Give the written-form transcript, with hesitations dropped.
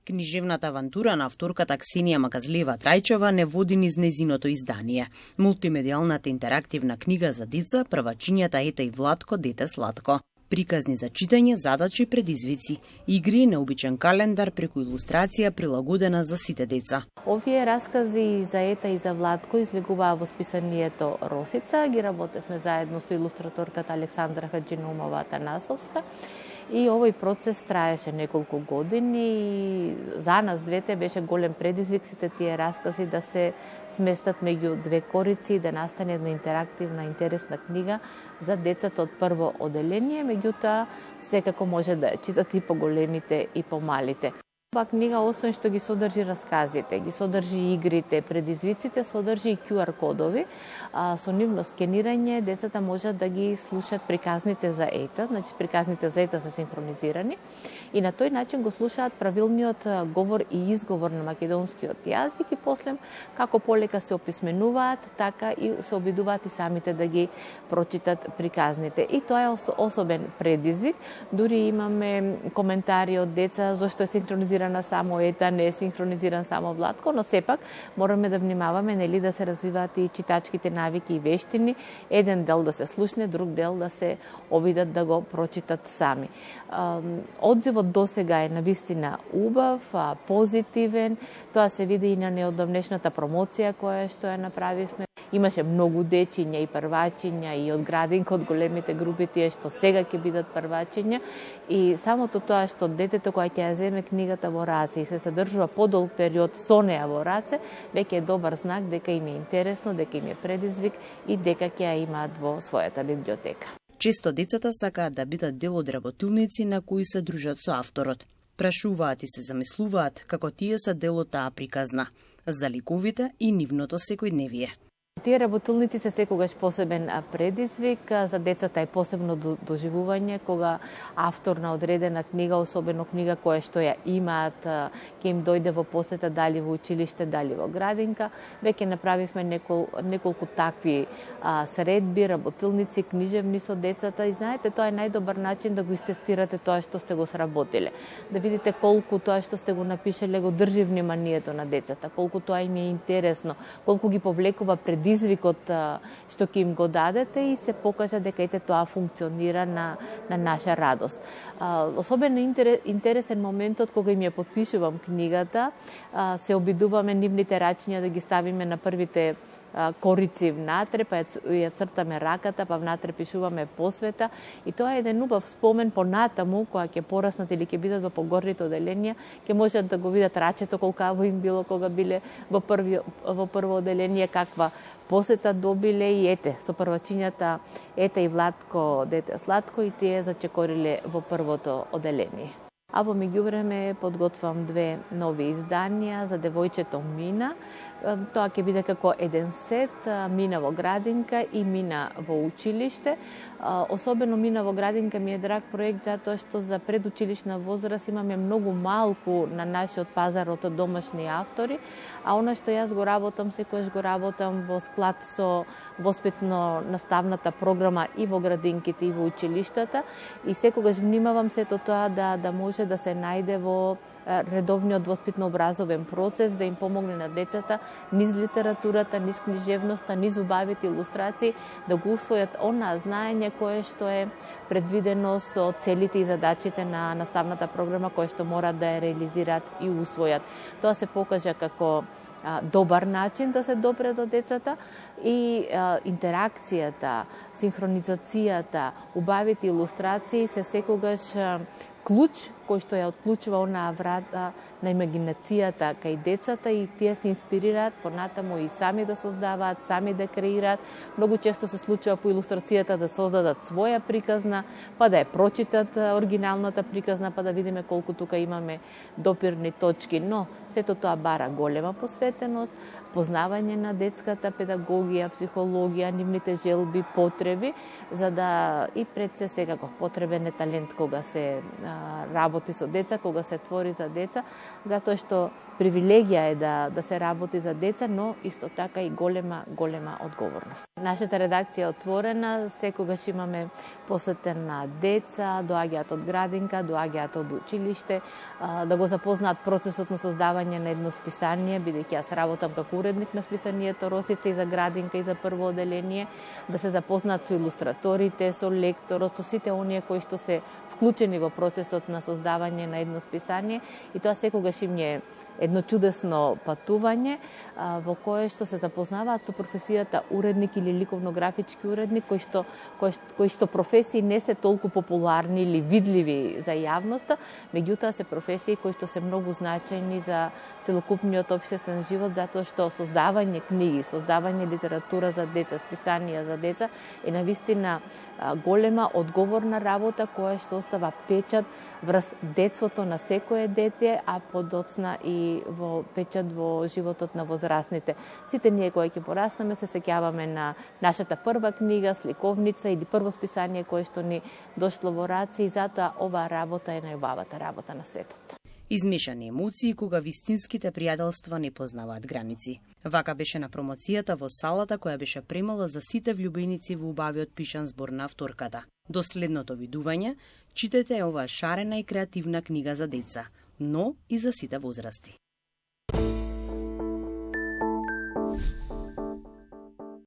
Книжевната авантура на авторката Ксенија Маказлиева-Трајчева не води низ незиното издание. Мултимедијалната интерактивна книга за деца, првачињата Ета и Владко, дете сладко. Приказни за читање, задачи, предизвици, игри, необичен календар преку илустрација прилагодена за сите деца. Овие раскази за Ета и за Владко излегуваа во списанието Росица. Ги работевме заедно со илустраторката Александра Хаджинумова-Танасовска. И овој процес траеше неколку години и за нас двете беше голем предизвик сите тие раскази да се сместат меѓу две корици и да настане една интерактивна, интересна книга за децата од прво оделение, меѓутоа секако може да ја читат и поголемите и помалите. Оваа книга, освен што ги содржи расказите, ги содржи игрите, предизвиците, содржи и QR кодови. Со нивно скенирање децата можат да ги слушат приказните за Ета, значи приказните за Ета се синхронизирани и на тој начин го слушаат правилниот говор и изговор на македонскиот јазик и после како полека се описменуваат, така и се обидуваат и самите да ги прочитат приказните. И тоа е особен предизвик. Дури имаме коментари од деца зашто е синхронизирана само Ета, не е синхронизиран само Владко, но сепак мораме да внимаваме нели да се развиваат и читачките навики и вештини, еден дел да се слушне, друг дел да се обидат да го прочитат сами. Одзивот досега е навистина убав, позитивен. Тоа се види и на неодамнешната промоција која што ја направивме. Имаше многу дечиња и првачиња и од градинка, од големите групи тие што сега ќе бидат првачиња и самото тоа што детето кое ќе ја земе книгата во раце и се задржува подолг период со неа во раце, веќе е добар знак дека им е интересно, дека им е предизвик и дека ќе ја имаат во својата библиотека. Често децата сакаат да бидат дел од работилници на кои се дружат со авторот. Прашуваат и се замислуваат како тие се дел од таа приказна, за ликовите и нивното секојдневие. Тие работилници се секогаш посебен предизвик, за децата е посебно доживување кога автор на одредена книга, особено книга која што ја имаат, ќе им дојде во посета дали во училиште, дали во градинка. Веќе направивме неколку такви средби, работилници, книжевни со децата и знаете, тоа е најдобар начин да го истестирате тоа што сте го сработиле. Да видите колку тоа што сте го напишале го држи вниманието на децата, колку тоа им е интересно, колку ги повлекува предизвикот што ќе им го дадете и се покажа дека ете тоа функционира на наша радост. Особено интересен моментот кога им ја подпишувам книгата, се обидуваме нивните рачиња да ги ставиме на првите корици внатре, па ја цртаме раката, па внатре пишуваме посвета и тоа е еден убав спомен понатаму кога ќе пораснат или ќе бидат во погорните оделенија, ќе можат да го видат рачето колкаво им било кога биле во прво оделение, каква посета добиле и ете со првачињата Ета и Владко, дете сладко и тие зачекориле во првото оделение. А во меѓувреме подготвам две нови изданија за девојчето Мина. Тоа ќе биде како еден сет, Мина во градинка и Мина во училиште. Особено Мина во градинка ми е драг проект затоа што за предучилишна возраст имаме многу малку на нашиот пазар од домашни автори, а она што јас го работам, секогаш го работам во склад со воспитно-наставната програма и во градинките и во училиштата и секогаш внимавам сето тоа да може да се најде во редовниот воспитно-образовен процес, да им помогне на децата низ литературата, низ книжевноста, низ убавите илустрации, да го усвојат онаа знаење кое што е предвидено со целите и задачите на наставната програма која што морат да ја реализираат и усвојат. Тоа се покажа како добар начин да се допре до децата и интеракцијата, синхронизацијата, убавите илустрации се секогаш клуч кој што ја отклучува онаа врата на имагинацијата кај децата и тие се инспирираат понатаму и сами да создаваат, сами да креираат. Многу често се случува по илустрацијата да создадат своја приказна, па да ја прочитат оригиналната приказна, па да видиме колку тука имаме допирни точки, но сето тоа бара голема посветеност, запознавање на детската педагогија, психологија, нивните желби, потреби, за да и пред се секако потребен е талент кога се работи со деца, кога се твори за деца, затоа што привилегија е да се работи за деца, но исто така и голема одговорност. Нашата редакција е отворена, секогаш имаме посетен на деца, доаѓаат од градинка, доаѓаат од училиште, да го запознаат процесот на создавање на едно списание, бидејќи јас работам како уредник на списанието Росица и за градинка и за прво оделение, да се запознаат со илустраторите, со лекторот, со сите оние кои што се вклучени во процесот на создавање на едно списание, и тоа секогаш им е едно чудесно патување во кое што се запознаваат со професијата уредник или ликовно-графички уредник, кои што професии не се толку популарни или видливи за јавноста, меѓутоа се професии кои што се многу значајни за целокупниот општествен живот, затоа што создавање книги, создавање литература за деца, списанија за деца е навистина голема одговорна работа која што остава печат врз детството на секое дете, а подоцна и во печат во животот на возрастните. Сите ние кои ќе пораснеме се сеќаваме на нашата прва книга, сликовница или прво списание кое што ни дошло во раце, и затоа оваа работа е најубавата работа на светот. Измешани емоции кога вистинските пријателства не познаваат граници. Вака беше на промоцијата во салата која беше премала за сите влюбеници во убавиот пишан збор на авторката. До следното видување, читете оваа шарена и креативна книга за деца, но и за сите возрасти.